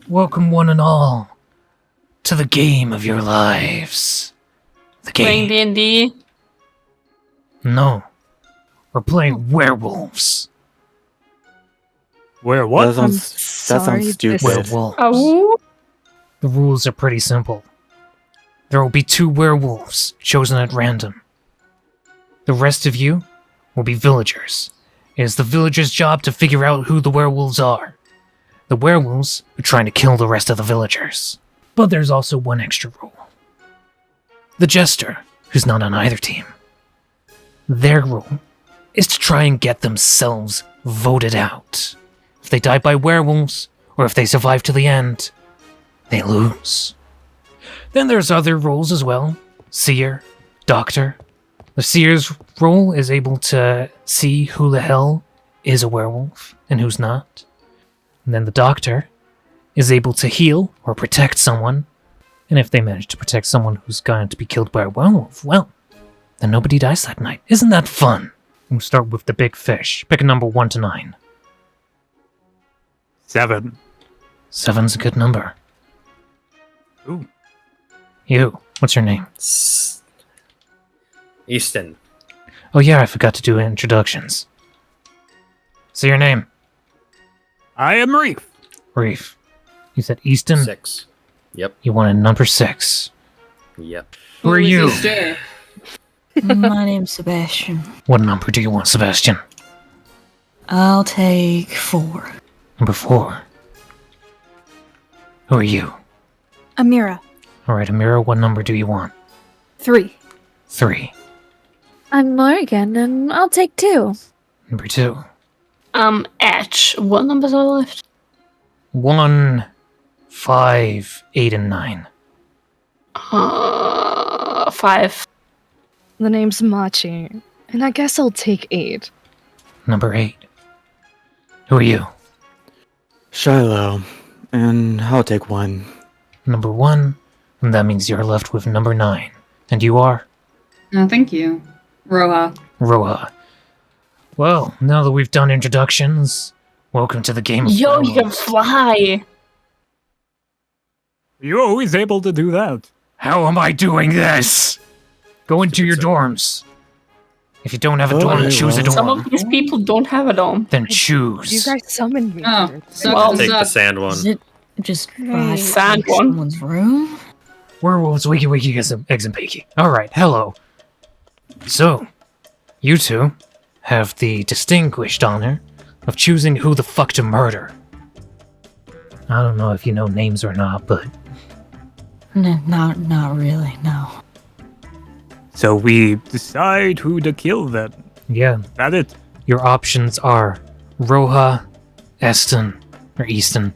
Welcome one and all to the game of your lives. The game. Playing D&D? No. We're playing werewolves. Where what? That sounds stupid. Werewolves. Awooo? The rules are pretty simple. There will be 2 werewolves chosen at random. The rest of you will be villagers. It is the villagers' job to figure out who the werewolves are. The werewolves are trying to kill the rest of the villagers. But there's also one extra rule. The Jester, who's not on either team. Their rule is to try and get themselves voted out. If they die by werewolves, or if they survive to the end, they lose. Then there's other roles as well. Seer, Doctor. The Seer's role is able to see who the hell is a werewolf and who's not. And then the Doctor is able to heal or protect someone. And if they manage to protect someone who's going to be killed by a werewolf, well, then nobody dies that night. Isn't that fun? We'll start with the big fish. Pick a number 1 to 9. 7. 7's a good number. Ooh. You, what's your name? Easton. Oh yeah, I forgot to do introductions. So your name? I am Reef. Reef. You said Easton? 6. Yep. You wanted number 6. Yep. Who are you? My name's Sebastian. What number do you want, Sebastian? I'll take 4. Number 4. Who are you? Amira. Alright, Amira, what number do you want? 3. 3. I'm Morgan, and I'll take 2. Number 2. Etch. What numbers are left? 1, 5, 8, and 9. 5. The name's Machi, and I guess I'll take 8. Number 8. Who are you? Shiloh, and I'll take 1. Number 1. And that means you're left with number 9. And you are? No, thank you. Roha. Roha. Well, now that we've done introductions, welcome to the game of Yo, you can werewolves. fly! You're always able to do that. How am I doing this? Go into your dorms. If you don't have a dorm, Okay, choose a well. Some dorm. of these people don't have a dome. Then choose. You guys summoned me. Oh, here. sucks Well, to Take the suck. sand one. Is it just right Sand in one. someone's room? Werewolves, wiki wiki, eggs and bacon. Alright, hello. So, you two have the distinguished honor of choosing who the fuck to murder. I don't know if you know names or not, but No, not really, no. So we decide who to kill then. yeah, That it. your options are Roha, Easton,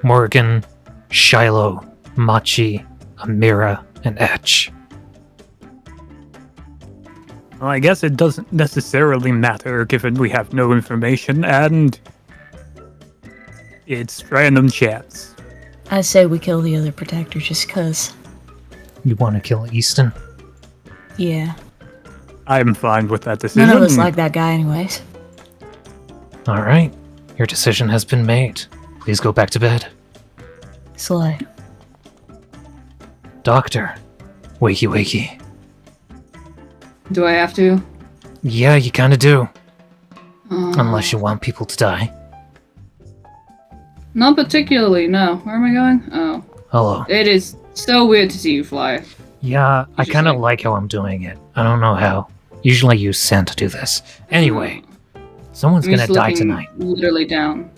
Morgan, Shiloh, Machi, Amira, and Etch. Well, I guess it doesn't necessarily matter given we have no information and it's random chance. I say we kill the other protector just 'cause. You want to kill Easton? Yeah. I'm fine with that decision. None of us like that guy anyways. Alright, your decision has been made. Please go back to bed. Slay. Doctor, wakey wakey. Do I have to? Yeah, you kinda do. Unless you want people to die. Not particularly, no. Where am I going? Oh. Hello. It is so weird to see you fly. Yeah, I just kinda like- like how I'm doing it. I don't know how. Usually I use sand to do this. Anyway, someone's I'm gonna just die looking tonight. Literally down.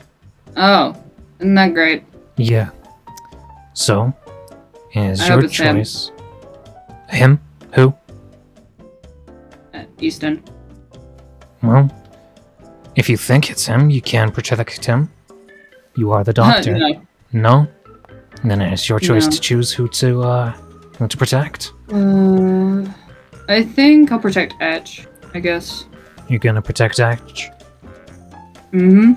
Oh. Isn't that great? Yeah. So, it's I your hope it's him. choice. Him? Who? Easton. Well, if you think it's him, you can protect him. You are the doctor. No. No? Then it's your choice No. to choose who to protect. I think I'll protect Edge, I guess. You're gonna protect Etch? Mm-hmm.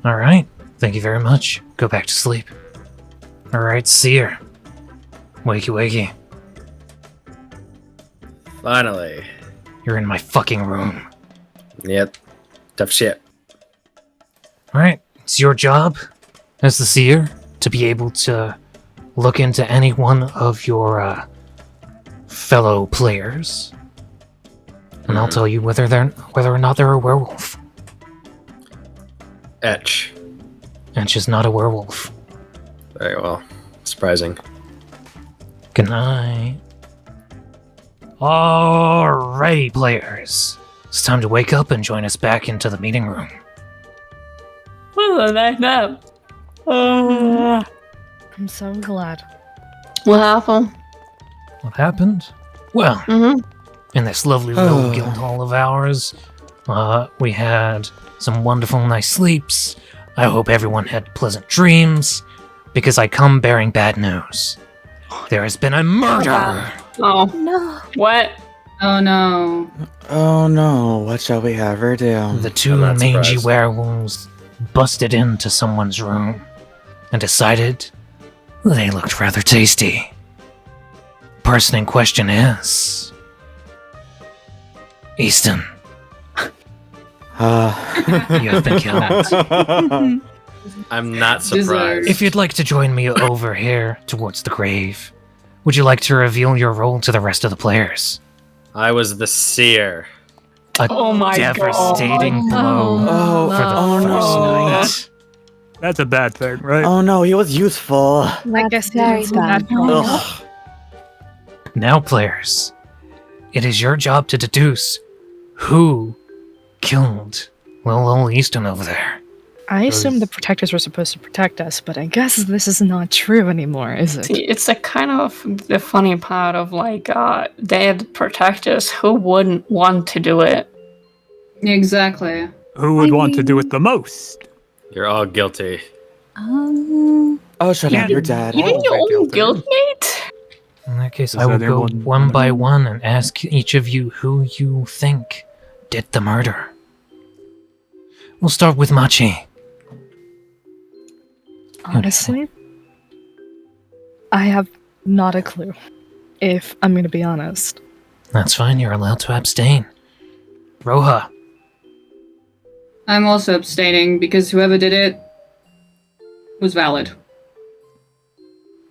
Alright. Thank you very much. Go back to sleep. Alright, Seer. Wakey wakey. Finally. You're in my fucking room. Yep. Tough shit. Alright, it's your job as the seer, to be able to look into any one of your fellow players, and I'll tell you whether or not they're a werewolf. Etch. And she's not a werewolf. Very well. Surprising. Good night. Alrighty, players. It's time to wake up and join us back into the meeting room. Well, like that. I'm so glad. What happened? What happened? Well, Mm-hmm. in this lovely little guild hall of ours, we had some wonderful nice sleeps. I hope everyone had pleasant dreams, because I come bearing bad news. There has been a murder! Oh, No. what? Oh no. Oh no, what shall we have her do? The two I'm not mangy surprised. werewolves busted into someone's room and decided they looked rather tasty. Person in question is Easton. You have been killed. I'm not Deserved. surprised. If you'd like to join me over here towards the grave, would you like to reveal your role to the rest of the players? I was the seer. A Oh my devastating God. blow Oh, for the oh no. first night. That's a bad thing, right? Oh no, he was useful. I guess very it's bad. natural. Ugh. Now, players, it is your job to deduce who killed little old Easton over there. I assumed the protectors were supposed to protect us, but I guess this is not true anymore, is it? See, it's a kind of the funny part of like dead protectors who wouldn't want to do it. Exactly. Who would I want to do mean- it the most? You're all guilty. Oh, shut up, you're dead. Even Oh, your my own guild. guildmate? In that case, Is I will that go everyone? one by one and ask each of you who you think did the murder. We'll start with Machi. Honestly, I have not a clue, if I'm going to be honest. That's fine, you're allowed to abstain. Roha. I'm also abstaining because whoever did it was valid.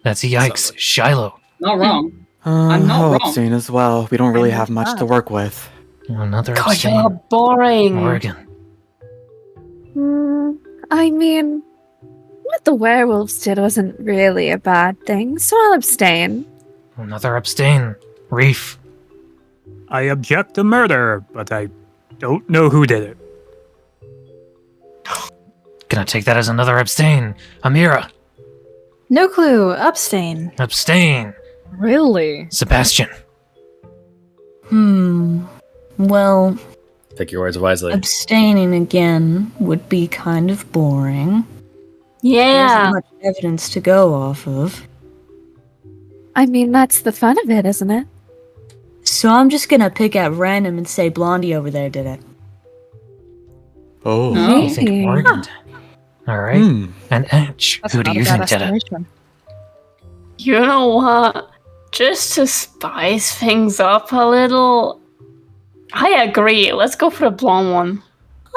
That's a yikes. Shiloh. Not wrong. I'm not I'll wrong. abstain as well. We don't really have much to work with. Another God, you're abstain. boring. Morgan. I mean, what the werewolves did wasn't really a bad thing, so I'll abstain. Another abstain. Reef. I object to murder, but I don't know who did it. Gonna take that as another abstain. Amira. No clue. Abstain. Abstain. Really? Sebastian. Well, Pick your words wisely. abstaining again would be kind of boring. There Yeah. isn't much evidence to go off of. I mean, that's the fun of it, isn't it? So I'm just gonna pick at random and say Blondie over there did it. Oh. No. You think Hey. Morgan did? Alright. Hmm. And Etch. That's Who do not a you bad think did it? estimation. You know what? Just to spice things up a little, I agree. Let's go for the blonde one.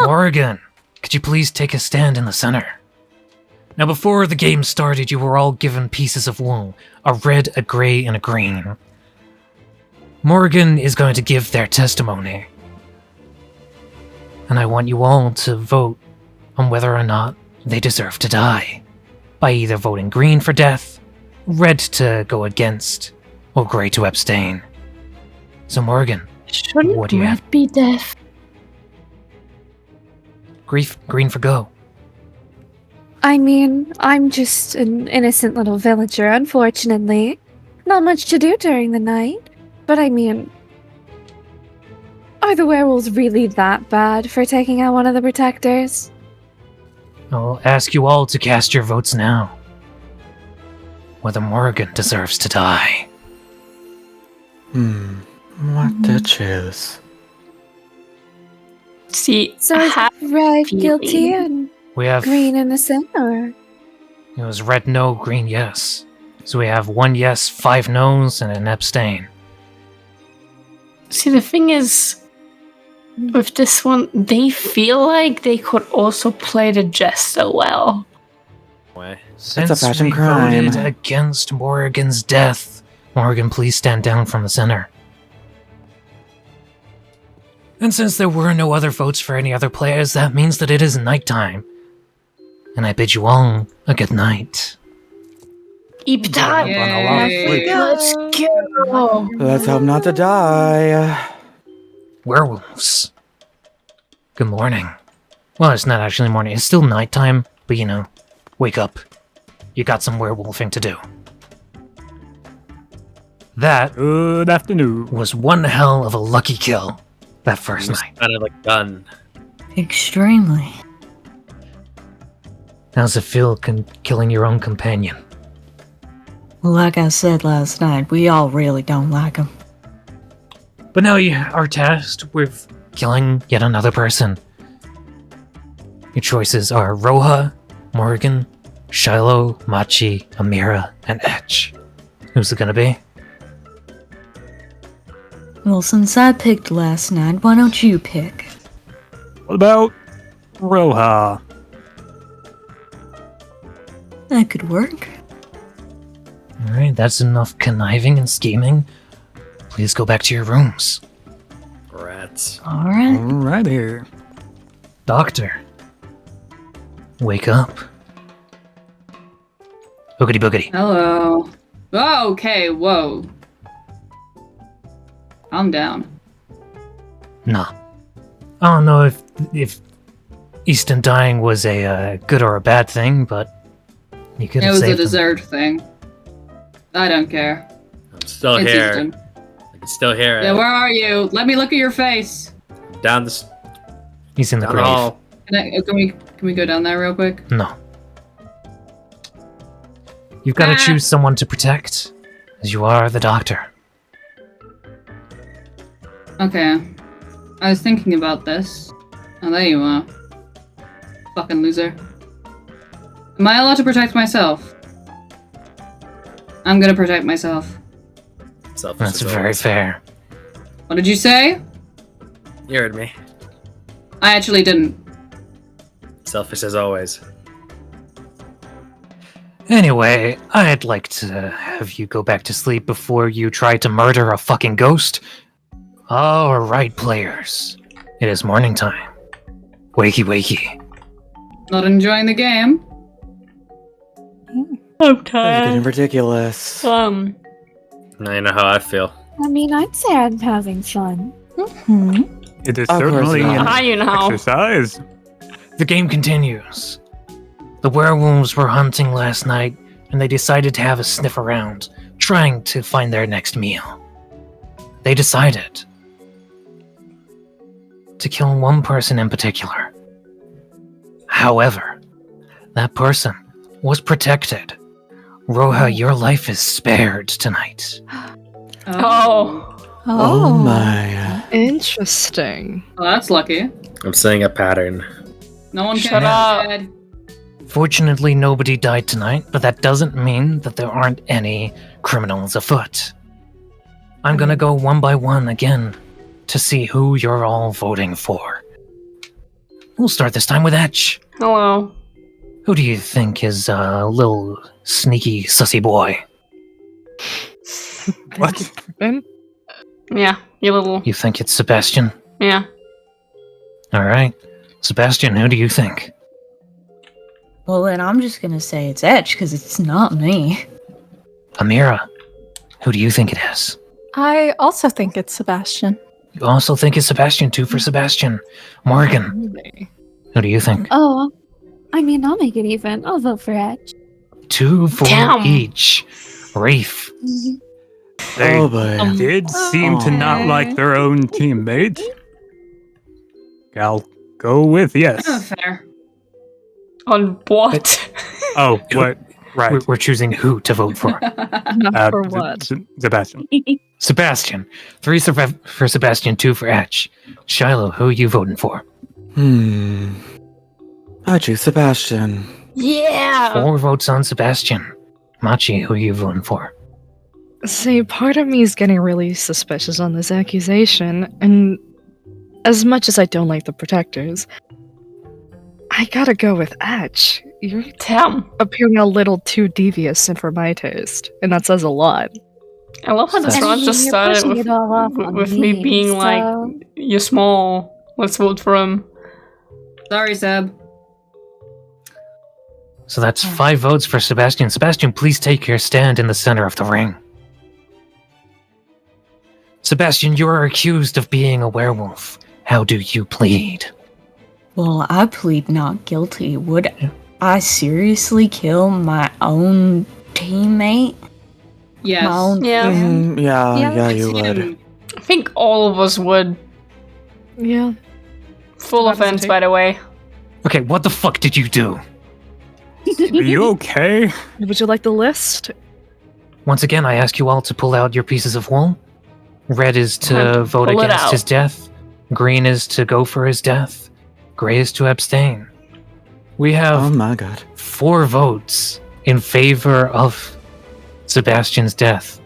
Morgan, could you please take a stand in the center? Now, before the game started, you were all given pieces of wool, a red, a gray, and a green. Morgan is going to give their testimony. And I want you all to vote on whether or not they deserve to die, by either voting green for death, red to go against, or gray to abstain. So, Morgan, Shouldn't What do you red have? be death? green for go. I mean, I'm just an innocent little villager, unfortunately. Not much to do during the night. But I mean, are the werewolves really that bad for taking out one of the protectors? I'll ask you all to cast your votes now. Whether Morgan deserves to die. What to choose? See, So I is have red feeling- guilty and We have green innocent, or it was red no, green yes. So we have 1 yes, 5 no's, and an abstain. See, the thing is, with this one, they feel like they could also play the Jester well. Way. Since a fashion we crime. voted against Morrigan's death, Morrigan, please stand down from the center. And since there were no other votes for any other players, that means that it is nighttime. And I bid you all a good night. Eep time. Yay. Let's go. Let's hope not to die. Werewolves. Good morning. Well, it's not actually morning. It's still nighttime, but you know, wake up. You got some werewolfing to do. That Good afternoon. was one hell of a lucky kill that first night. Kind of like done. Extremely. How's it feel killing your own companion? Well, like I said last night, we all really don't like him. But now you are tasked with killing yet another person. Your choices are Roha, Morgan, Shiloh, Machi, Amira, and Etch. Who's it gonna be? Well, since I picked last night, why don't you pick? What about Roha? That could work. Alright, that's enough conniving and scheming. Please go back to your rooms. Rats. Alright. Right here. Doctor. Wake up. Boogity boogity. Hello. Oh, okay, whoa. Calm down. Nah. I don't know if Easton dying was a good or a bad thing, but you could It have was a saved him. dessert thing. I don't care. I'm still It's here. Easton. I can still hear it. Yeah, where are you? Let me look at your face. Down the, He's in the down the grave. hall. Can we go down there real quick? No. You've got to Ah. choose someone to protect, as you are the doctor. Okay. I was thinking about this. Oh, there you are. Fucking loser. Am I allowed to protect myself? I'm gonna protect myself. Selfish That's as very always. fair. What did you say? You heard me. I actually didn't. Selfish as always. Anyway, I'd like to have you go back to sleep before you try to murder a fucking ghost. Alright, players. It is morning time. Wakey wakey. Not enjoying the game. I'm It's tired. getting ridiculous. Now you know how I feel. I mean, I'd say I'm having fun. Hmm. It is Of course certainly not. an How you know? exercise. The game continues. The werewolves were hunting last night, and they decided to have a sniff around, trying to find their next meal. They decided to kill one person in particular. However, that person was protected. Roha, your life is spared tonight. Oh. Oh my. Interesting. Well, that's lucky. I'm seeing a pattern. No one Shut can up. dead. Fortunately, nobody died tonight, but that doesn't mean that there aren't any criminals afoot. I'm gonna go one by one again to see who you're all voting for. We'll start this time with Etch. Hello. Who do you think is a little sneaky sussy boy? What? Ben? Yeah, you little. You think it's Sebastian? Yeah. Alright. Sebastian, who do you think? Well, then I'm just gonna say it's Etch, because it's not me. Amira, who do you think it is? I also think it's Sebastian. You also think it's Sebastian, 2 for Sebastian. Morgan, who do you think? Oh, I mean, I'll make it even. I'll vote for Edge. 2 for Damn. each. Rafe. They Oh boy. did seem to not like their own teammate. I'll go with Oh, yes. fair. On what? Oh, what? Right. We're choosing who to vote for. Not for what? Sebastian. Sebastian. 3 for Sebastian, 2 for Etch. Shiloh, who are you voting for? I choose Sebastian. Yeah. 4 votes on Sebastian. Machi, who are you voting for? See, part of me is getting really suspicious on this accusation, and as much as I don't like the protectors, I gotta go with Etch. You're Damn. appearing a little too devious for my taste, and that says a lot. I love how this I round mean, just you're started pushing with, it all off on with me me, being like, so- you're small. Let's vote for him. Sorry, Seb. So that's 5 votes for Sebastian. Sebastian, please take your stand in the center of the ring. Sebastian, you are accused of being a werewolf. How do you plead? Well, I plead not guilty. Would I seriously kill my own teammate? Yes. My own Yeah. friend? Yeah, you would. I think all of us would. Yeah. Full How does it offense, take- by the way. Okay, what the fuck did you do? Are you okay? Would you like the list? Once again, I ask you all to pull out your pieces of wool. Red is Time to to vote pull it against out. his death. Green is to go for his death. Gray is to abstain. We have Oh my god. 4 votes in favor of Sebastian's death.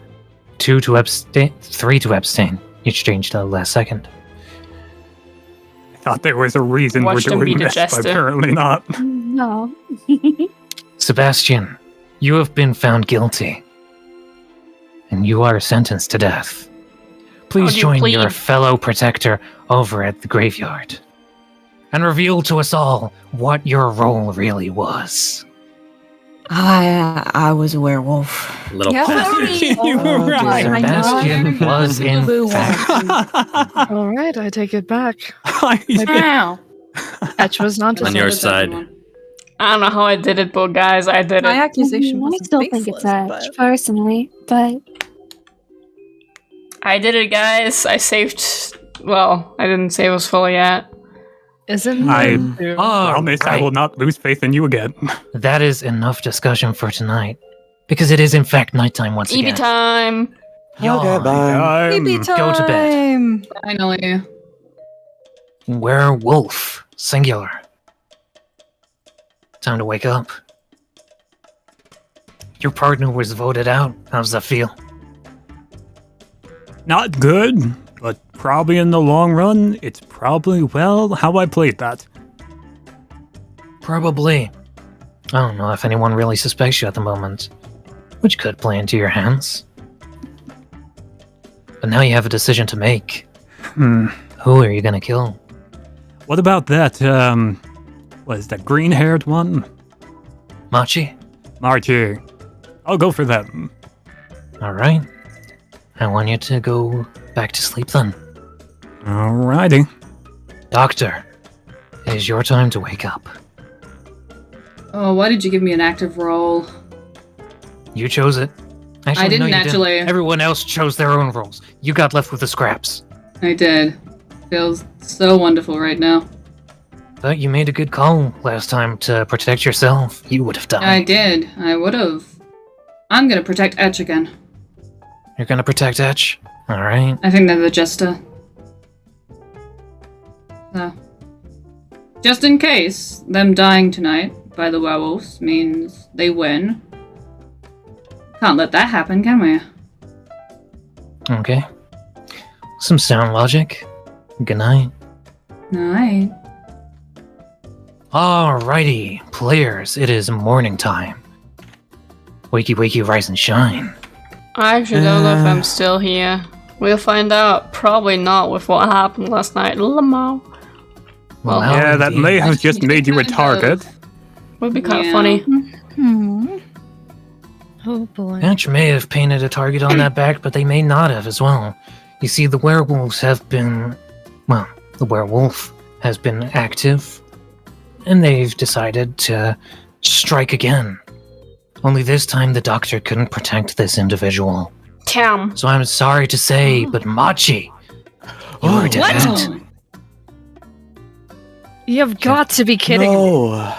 2 to abstain, 3 to abstain. Each changed last second. I thought there was a reason Watch we're them doing beat a this, but Jester. apparently not. No. Sebastian, you have been found guilty. And you are sentenced to death. Please do you join plead? your fellow protector over at the graveyard. And reveal to us all what your role really was. I was a werewolf. Little Yeah. You were Oh, right. dear. Sebastian was in fact. All right, I take it back. Wow. Etch was not On just your The second side. one. I don't know how I did it, but guys, I did My it. accusation I was still think it's Edge, personally, but I did it, guys. I saved. Well, I didn't save us fully yet. Isn't I there- promise I will not lose faith in you again. That is enough discussion for tonight. Because it is in fact nighttime once EB again. time. Y'all, Okay, bye. Baby time. go to bed. Finally. Werewolf, singular. Time to wake up. Your partner was voted out. How's that feel? Not good, but probably in the long run, it's probably, well, how I played that. Probably. I don't know if anyone really suspects you at the moment, which could play into your hands. But now you have a decision to make. Hmm. Who are you gonna kill? What about that, what is that, green-haired one? Machi? Margie. I'll go for them. Alright. I want you to go back to sleep then. Alrighty. Doctor, it is your time to wake up. Oh, why did you give me an active role? You chose it. Actually, I didn't no, you actually. Everyone else chose their own roles. You got left with the scraps. I did. Feels so wonderful right now. Thought you made a good call last time to protect yourself. You would have died. I did. I would have. I'm gonna protect Etch again. You're gonna protect Etch? Alright. I think they're the Jester. So, just in case them dying tonight by the werewolves means they win. Can't let that happen, can we? Okay. Some sound logic. Good night. Night. Alrighty, players, it is morning time. Wakey wakey, rise and shine. I actually don't know if I'm still here. We'll find out. Probably not with what happened last night. Lamo. Well, how Yeah, that indeed. may have just made you a Kind of. target. would be kind of Yeah. funny. Hmm. Oh boy. Etch may have painted a target on that back, but they may not have as well. You see, the werewolves have been... Well, the werewolf has been active, and they've decided to strike again. Only this time the doctor couldn't protect this individual. Damn. So I'm sorry to say, but Machi, you are dead. Oh, You've got to be kidding me. No.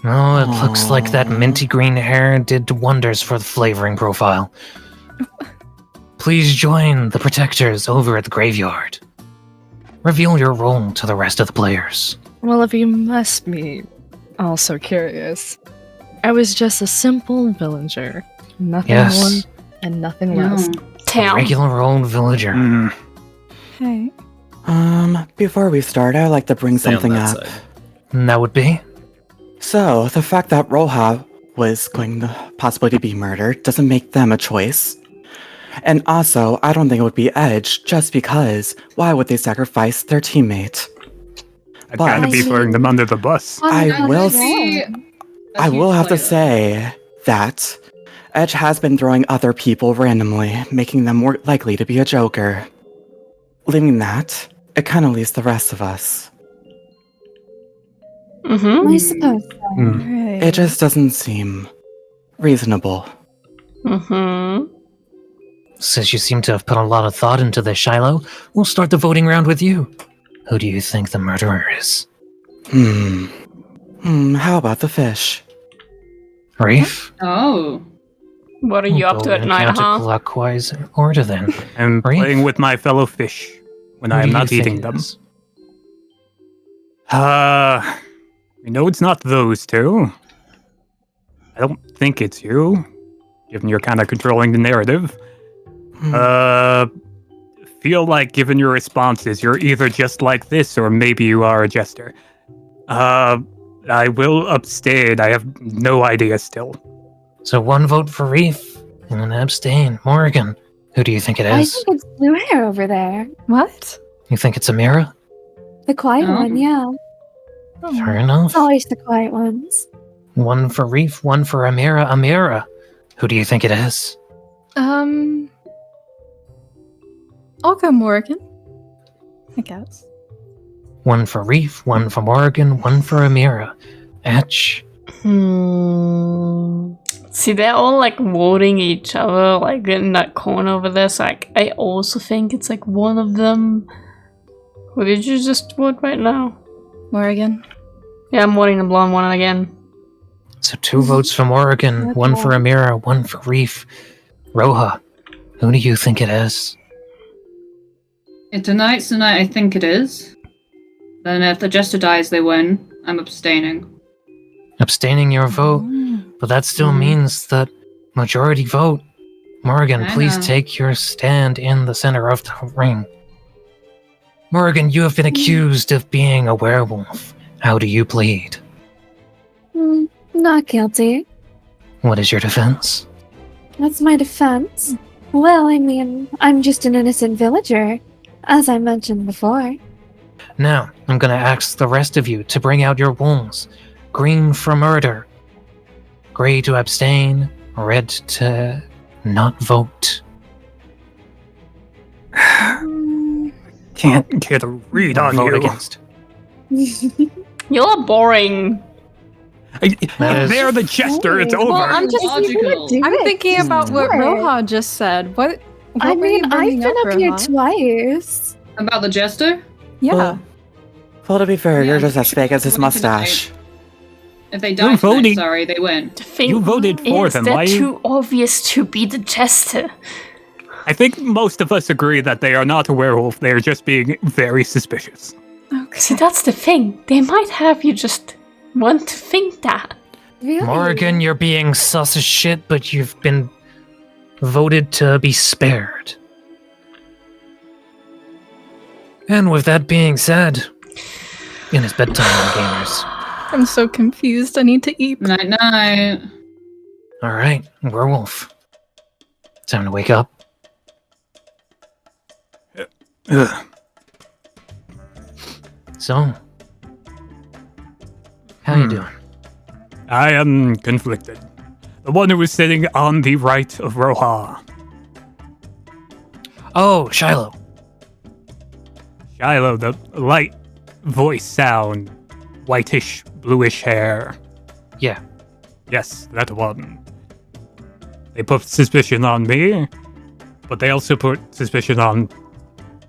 Oh, it looks like that minty green hair did wonders for the flavoring profile. Please join the protectors over at the graveyard. Reveal your role to the rest of the players. Well, if you must be also curious, I was just a simple villager. Nothing Yes. more and nothing less. no. Damn. Regular old villager. Hmm. Hey. Before we start, I'd like to bring Stay on something that up. side. And that would be? So, the fact that Roja was going to possibly to be murdered doesn't make them a choice. And also, I don't think it would be Edge just because why would they sacrifice their teammate? I'd kind of be throwing them under the bus. I will see. I will have to say that Edge has been throwing other people randomly, making them more likely to be a Joker. Leaving that, it kind of leaves the rest of us. Mm-hmm. I suppose so. Right. It just doesn't seem reasonable. Mm-hmm. Since you seem to have put a lot of thought into this, Shiloh, we'll start the voting round with you. Who do you think the murderer is? How about the fish? Reef? Oh. What are you up to at night, huh? Counterclockwise order then. I'm Reef? playing with my fellow fish when Who I do am you not think eating it them. is? We know it's not those two. I don't think it's you, given you're kind of controlling the narrative. Feel like given your responses, you're either just like this or maybe you are a Jester. I will abstain. I have no idea still. So one vote for Reef and an abstain. Morgan, who do you think it I is? think it's blue hair over there. What? You think it's Amira? The quiet Oh. one, yeah. Fair enough. It's always the quiet ones. One for Reef, one for Amira. Amira, who do you think it is? I'll go Morgan. I guess. One for Reef, one for Morgan, one for Amira. Etch. See, they're all like voting each other, like in that corner over there. So like, I also think it's like one of them. Who did you just vote right now? Morgan. Yeah, I'm voting the blonde one again. So 2 votes for Morgan, one for Amira, one for Reef. Roja, who do you think it is? If tonight's the night I think it is, then if the Jester dies, they win. I'm abstaining. Abstaining your vote, but that still means that majority vote. Morgan, I please know. take your stand in the center of the ring. Morgan, you have been accused of being a werewolf. How do you plead? Not guilty. What is your defense? That's my defense. Well, I mean, I'm just an innocent villager, as I mentioned before. Now, I'm gonna ask the rest of you to bring out your wolves. Green for murder, gray to abstain, red to not vote. Can't get a read on Vote you. against. You're boring. That is- They're the Jester. It's over. Well, I'm just Logical. I'm thinking about what Sure. Roja just said. What I were you mean, I've bringing been up here Roja? twice. About the Jester? Yeah. Well, to be fair, Yeah, you're just as fake as his voting tonight. mustache. If they You're die tonight, voting- sorry, they win. The thing You voted for is, them, they're why you- too obvious to be the Jester. I think most of us agree that they are not a werewolf. They are just being very suspicious. See, that's the thing. They might have you just want to think that. Really? Morgan, you're being sus as shit, but you've been voted to be spared. And with that being said, it is bedtime, gamers. I'm so confused. I need to eat. Night night. Alright, werewolf. Time to wake up. Ugh. So, how you doing? I am conflicted. The one who is sitting on the right of Roja. Oh, Shiloh. Shiloh, the light voice sound, whitish, bluish hair. Yeah. Yes, that one. They put suspicion on me, but they also put suspicion on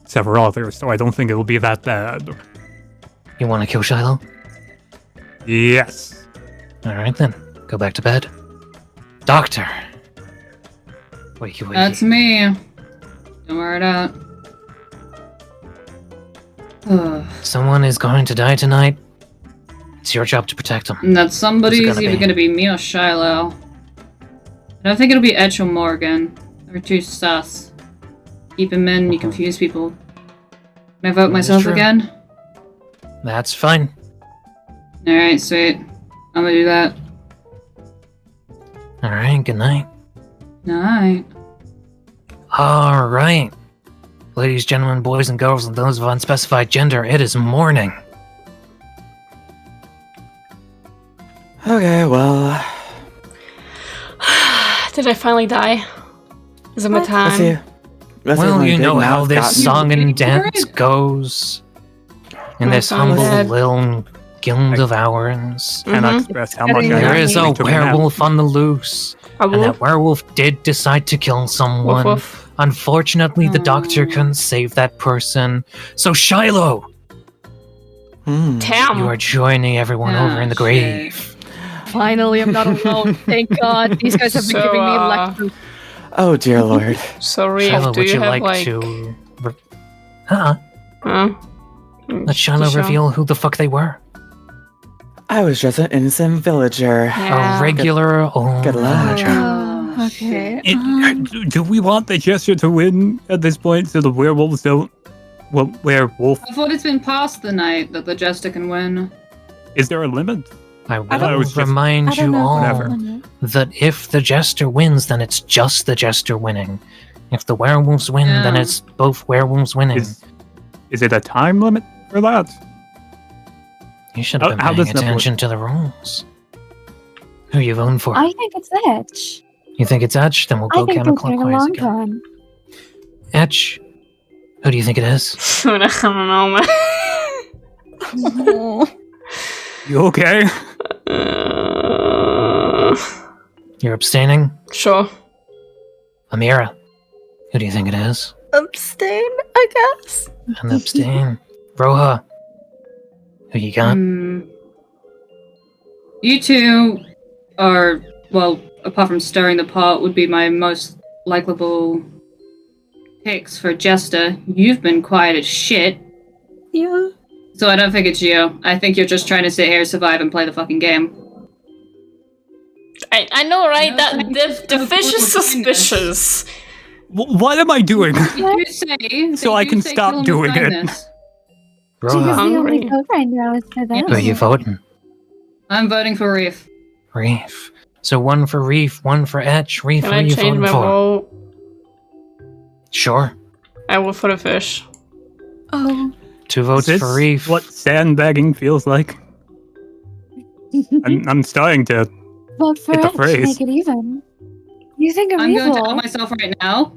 several others, so I don't think it'll be that bad. You want to kill Shiloh? Yes. Alright then, go back to bed. Doctor! Wakey wakey. That's me. Don't worry about it. Someone is going to die tonight. It's your job to protect them. And that somebody's Who's it gonna either be? going to be me or Shiloh. I don't think it'll be Edge or Morgan. They're too sus. Keep him in, you confuse people. Can I vote That is myself true. again? That's fine. Alright, sweet. I'm gonna do that. Alright, good night. Night. Alright. Ladies, gentlemen, boys and girls, and those of unspecified gender, it is morning. Okay, well, Did I finally die? Is it my let's see. time? Let's see Well, if you know Big how Mouth this gotten- song and You dance heard- goes in I'm this fine with humble that. little guild of ours. Cannot Mhm. express how much I There am is a willing to renounce. werewolf on the loose, and Awooo. that werewolf did decide to kill someone. Woof woof. Unfortunately, the doctor Oh. couldn't save that person. So, Shiloh, Hmm. Damn. you are joining everyone Ah, over in the shit. grave. Finally, I'm not alone. Thank God. These guys have been So, giving me lectures. Oh dear lord. So, Reef, Shiloh, do would you you have like to... Huh? Let Shiloh Sure. reveal who the fuck they were. I was just an innocent villager. Yeah. A regular old good luck. villager. Oh, Okay. Do we want the Jester to win at this point so the werewolves don't... Well, werewolf. I thought it's been past the night that the Jester can win. Is there a limit? I thought it will was just- remind I don't you know. all Whatever. that if the Jester wins, then it's just the Jester winning. If the werewolves win, then Yeah. it's both werewolves winning. Is it a time limit for that? You should have been how paying does that work? attention to the rules. Who you voting for? I think it's Edge. You think it's Etch? Then we'll I go think it's been a counterclockwise long again. time. Etch, who do you think it is? I don't know, man. You okay? You're abstaining? Sure. Amira, who do you think it is? Abstain, I guess. And abstain. Roha, who you got? You two are, well, apart from stirring the pot, would be my most likable picks for Jester. You've been quiet as shit, Yeah. so I don't think it's you. I think you're just trying to sit here, survive, and play the fucking game. I know, right? No, That thank the you. fish is Of course, we're doing this. suspicious. What am I doing? They do say, So they I do can say stop kill 'em with doing it. kindness. Because Roha, the only Hungry. vote right now is for them. who are you voting? I'm voting for Reef. Reef. So one for Reef, one for Etch. Reef, Can who are I you change voting my for? vote? Sure. I will for the fish. Oh. 2 votes Is this for Reef. what sandbagging feels like? I'm starting to... Vote for Hit the Edge. phrase. Make it even. You think I'm I'm going to evil? out myself right now.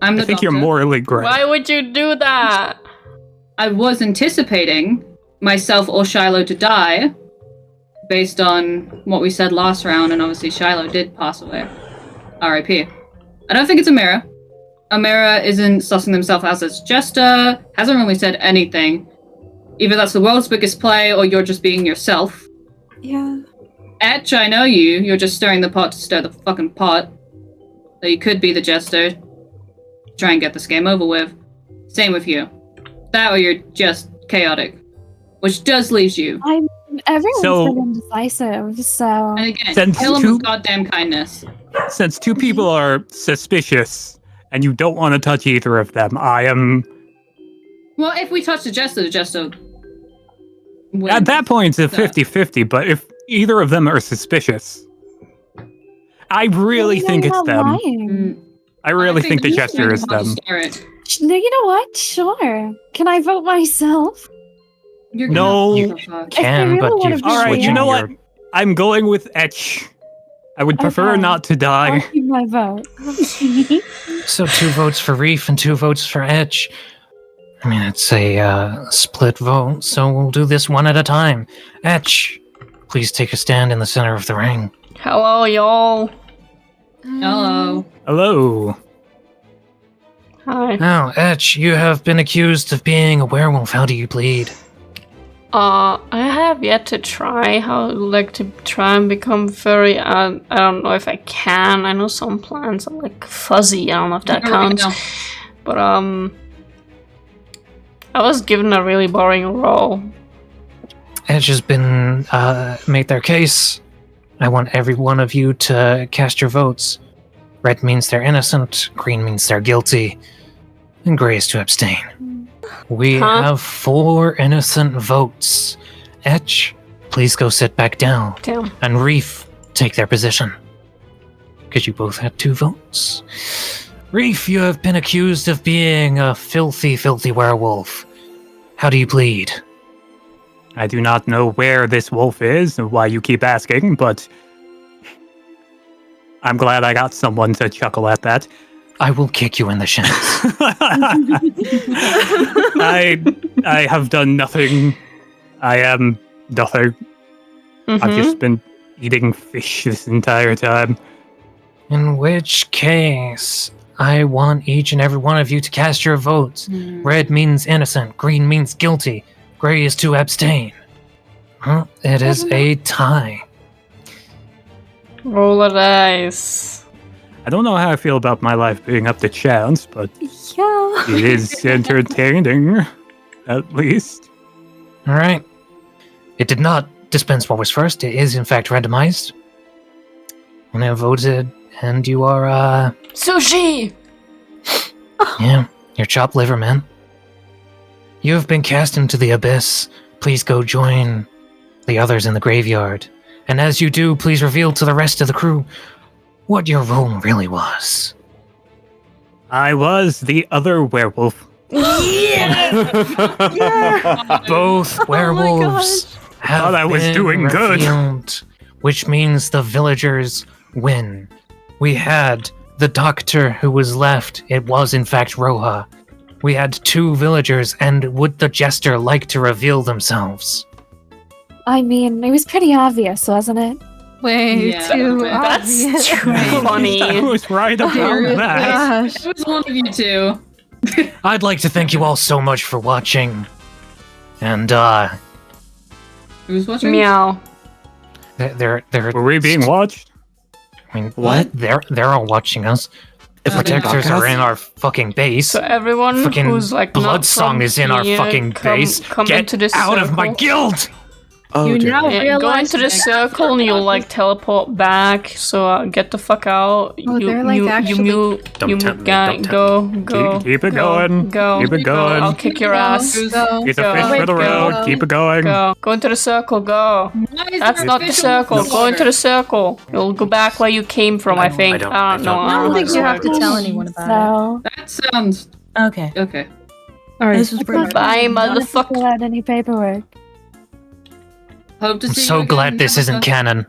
I'm the I think you're doctor. morally gray. Why would you do that? I was anticipating myself or Shiloh to die based on what we said last round, and obviously Shiloh did pass away. R.I.P. I don't think it's Amira. Amira isn't sussing himself as a Jester, hasn't really said anything. Either that's the world's biggest play, or you're just being yourself. Yeah. Etch, I know you. You're just stirring the pot to stir the fucking pot. So you could be the Jester. Try and get this game over with. Same with you. That or you're just chaotic. Which does leave you. Everyone's So- been indecisive, so... And again, Since kill him two- with goddamn kindness. Since 2 people are suspicious, and you don't want to touch either of them, I am... Well, if we touch the Jester wins. At that point, it's a So- 50-50, but if either of them are suspicious, I really No, think you're it's not them. lying. Mm, I really think the he's Jester doing is hard to them. stir it. No, you know what? Sure. Can I vote myself? You're No. gonna- what the fuck? Can, really but wanna you've be All right, you Yeah. know what? I'm going with Etch. I would prefer Okay. not to I'll die. keep my vote. So 2 votes for Reef and 2 votes for Etch. I mean, it's a split vote, so we'll do this one at a time. Etch, please take a stand in the center of the ring. Hello, y'all. Hello. Hello. Hi. Now, Etch, you have been accused of being a werewolf. How do you plead? I have yet to try how like to try and become furry. I don't know if I can. I know some plants are like fuzzy. I don't know if that counts. No. But I was given a really boring role. Edge has been made their case. I want every one of you to cast your votes. Red means they're innocent, green means they're guilty, and gray is to abstain. We Huh? have 4 innocent votes. Etch, please go sit back down. Damn. And Reef, take their position. Because you both had 2 votes. Reef, you have been accused of being a filthy, filthy werewolf. How do you plead? I do not know where this wolf is and why you keep asking, but I'm glad I got someone to chuckle at that. I will kick you in the shins. I have done nothing. I am nothing. I've just been eating fish this entire time. In which case, I want each and every one of you to cast your votes. Red means innocent, green means guilty, gray is to abstain. Huh? It is a tie. Roll a dice. I don't know how I feel about my life being up to chance, but Yeah. it is entertaining, at least. Alright. It did not dispense what was first. It is, in fact, randomized. And I voted, and you are, Sushi! yeah, you're chopped liver, man. You have been cast into the abyss. Please go join the others in the graveyard. And as you do, please reveal to the rest of the crew what your role really was. I was the other werewolf. Both werewolves have Thought I was been doing good. revealed, which means the villagers win. We had the doctor who was left. It was, in fact, Roha. We had 2 villagers, and would the Jester like to reveal themselves? I mean, it was pretty obvious, wasn't it? Way Yeah. too That's obvious. funny. I was right about that. Gosh. It was one of you two. I'd like to thank you all so much for watching. And, Who's watching? Meow. they're Were we being watched? I mean, What? They're all watching us. Is it Protectors podcast? are in our fucking base. So everyone Fucking who's like not Bloodsong from is in our here, fucking base. come Get into this out of my circle. guild! Oh, You dear. know- Yeah, go realize into the that- circle and you'll like teleport back. So get the fuck out. Oh, they're, like, actually- Don't you tempt me, guy, don't tempt go. Keep it go, going. Go. Keep it Go. going. I'll kick your ass. Go. It's a Go. fish for the Go. road. Keep it going. Go into the circle. Go. Why is That's there not a the fish in circle. Go into water? the circle. You'll go back where you came from. I think. I don't know. don't- I don't think know you how have it to tell works. anyone about So, That sounds Okay. okay. Alright. This was pretty Bye, not to motherfucker. fill out any paperwork. Hope to I'm see so you glad again, this isn't Nessa. canon.